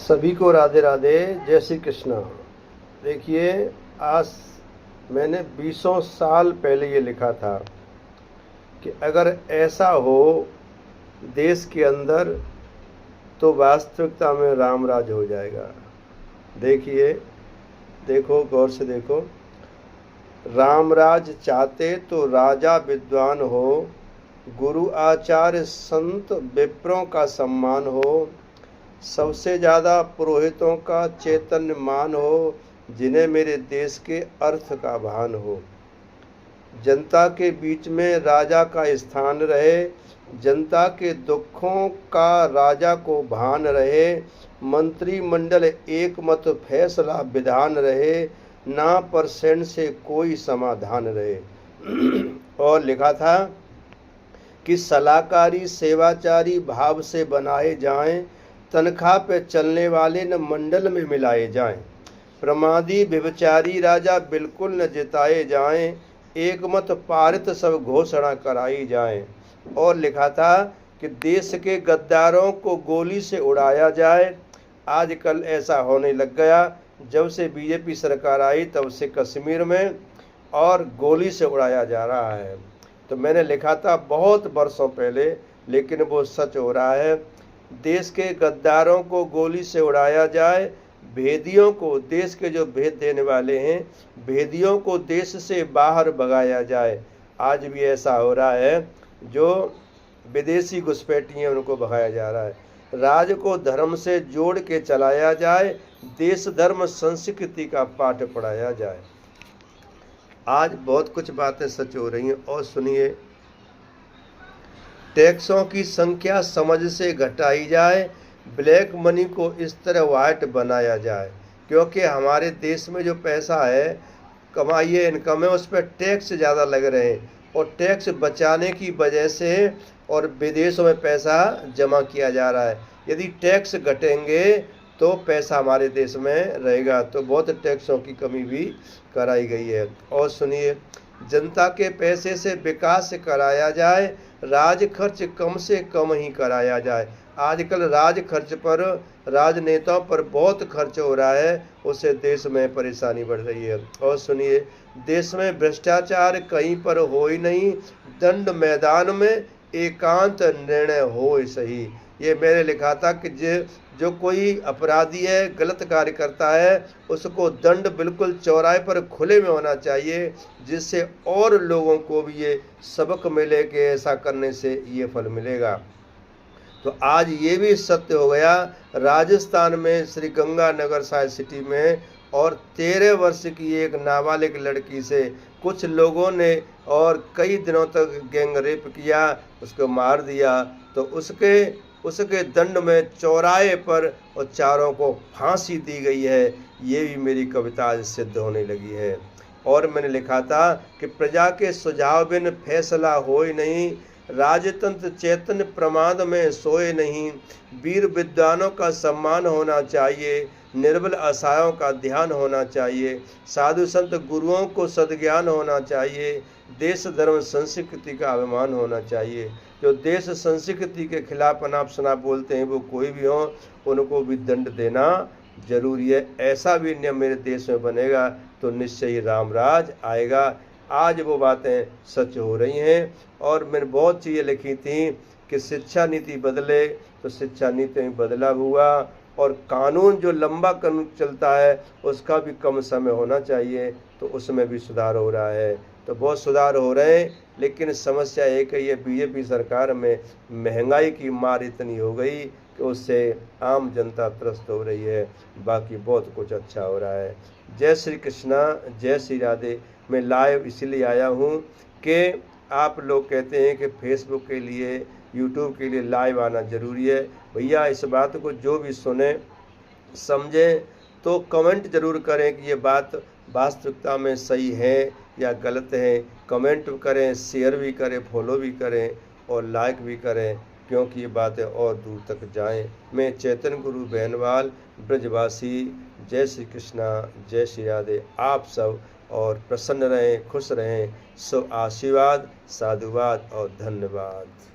सभी को राधे राधे, जय श्री कृष्णा। देखिए, आज मैंने बीसों साल पहले ये लिखा था कि अगर ऐसा हो देश के अंदर तो वास्तविकता में राम राज हो जाएगा। देखिए, देखो, गौर से देखो। राम राज चाहते तो राजा विद्वान हो, गुरु आचार्य संत विप्रों का सम्मान हो, सबसे ज़्यादा पुरोहितों का चैतन्य मान हो, जिन्हें मेरे देश के अर्थ का भान हो। जनता के बीच में राजा का स्थान रहे, जनता के दुखों का राजा को भान रहे, मंत्रिमंडल एक मत फैसला विधान रहे, ना परसेंट से कोई समाधान रहे। और लिखा था कि सलाहकारी सेवाचारी भाव से बनाए जाएं, तनख्वाह पे चलने वाले न मंडल में मिलाए जाएं, प्रमादी व्यभिचारी राजा बिल्कुल न जिताए जाएं, एक मत पारित सब घोषणा कराई जाएं। और लिखा था कि देश के गद्दारों को गोली से उड़ाया जाए। आजकल ऐसा होने लग गया, जब से बीजेपी सरकार आई तब से कश्मीर में और गोली से उड़ाया जा रहा है। तो मैंने लिखा था बहुत वर्षों पहले, लेकिन वो सच हो रहा है। देश के गद्दारों को गोली से उड़ाया जाए, भेदियों को, देश के जो भेद देने वाले हैं, भेदियों को देश से बाहर भगाया जाए। आज भी ऐसा हो रहा है, जो विदेशी घुसपैठी हैं उनको भगाया जा रहा है। राज को धर्म से जोड़ के चलाया जाए, देश धर्म संस्कृति का पाठ पढ़ाया जाए। आज बहुत कुछ बातें सच हो रही हैं। और सुनिए, टैक्सों की संख्या समझ से घटाई जाए, ब्लैक मनी को इस तरह वाइट बनाया जाए, क्योंकि हमारे देश में जो पैसा है, कमाई है, इनकम है, उस पर टैक्स ज़्यादा लग रहे हैं और टैक्स बचाने की वजह से और विदेशों में पैसा जमा किया जा रहा है। यदि टैक्स घटेंगे तो पैसा हमारे देश में रहेगा। तो बहुत टैक्सों की कमी भी कराई गई है। और सुनिए, जनता के पैसे से विकास कराया जाए, राज खर्च कम से कम ही कराया जाए। आजकल राज खर्च पर, राजनेताओं पर बहुत खर्च हो रहा है, उससे देश में परेशानी बढ़ रही है। और सुनिए, देश में भ्रष्टाचार कहीं पर हो ही नहीं, दंड मैदान में एकांत निर्णय हो सही। ये मैंने लिखा था कि जो कोई अपराधी है, गलत कार्य करता है, उसको दंड बिल्कुल चौराहे पर खुले में होना चाहिए, जिससे और लोगों को भी ये सबक मिले कि ऐसा करने से ये फल मिलेगा। तो आज ये भी सत्य हो गया, राजस्थान में श्री गंगानगर साइड सिटी में और 13 वर्ष की एक नाबालिग लड़की से कुछ लोगों ने और कई दिनों तक गैंग रेप किया, उसको मार दिया। तो उसके दंड में चौराहे पर और चारों को फांसी दी गई है। ये भी मेरी कविता आज सिद्ध होने लगी है। और मैंने लिखा था कि प्रजा के सुझाव बिन फैसला होए नहीं, राजतंत्र चैतन्य प्रमाद में सोए नहीं, वीर विद्वानों का सम्मान होना चाहिए, निर्बल असहायों का ध्यान होना चाहिए, साधु संत गुरुओं को सद्ज्ञान होना चाहिए, देश धर्म संस्कृति का अभिमान होना चाहिए। जो देश संस्कृति के खिलाफ अनाप शनाप बोलते हैं, वो कोई भी हो, उनको भी दंड देना जरूरी है। ऐसा भी नियम मेरे देश में बनेगा तो निश्चय ही राम राज आएगा। आज वो बातें सच हो रही हैं। और मैंने बहुत चीज़ें लिखी थी कि शिक्षा नीति बदले, तो शिक्षा नीति में बदलाव हुआ। और कानून जो लंबा कानून चलता है, उसका भी कम समय होना चाहिए, तो उसमें भी सुधार हो रहा है। तो बहुत सुधार हो रहे हैं, लेकिन समस्या एक है, ये बीजेपी सरकार में महंगाई की मार इतनी हो गई कि उससे आम जनता त्रस्त हो रही है। बाकी बहुत कुछ अच्छा हो रहा है। जय श्री कृष्णा, जय श्री राधे। मैं लाइव इसलिए आया हूँ कि आप लोग कहते हैं कि फेसबुक के लिए, यूट्यूब के लिए लाइव आना ज़रूरी है। भैया, इस बात को जो भी सुने समझें तो कमेंट ज़रूर करें कि ये बात वास्तविकता में सही है या गलत है। कमेंट करें, शेयर भी करें, फॉलो भी करें और लाइक भी करें, क्योंकि ये बातें और दूर तक जाएं। मैं चैतन्य गुरु बहनवाल ब्रजवासी, जय श्री कृष्णा, जय श्री राधे। आप सब और प्रसन्न रहें, खुश रहें। सो आशीर्वाद, साधुवाद और धन्यवाद।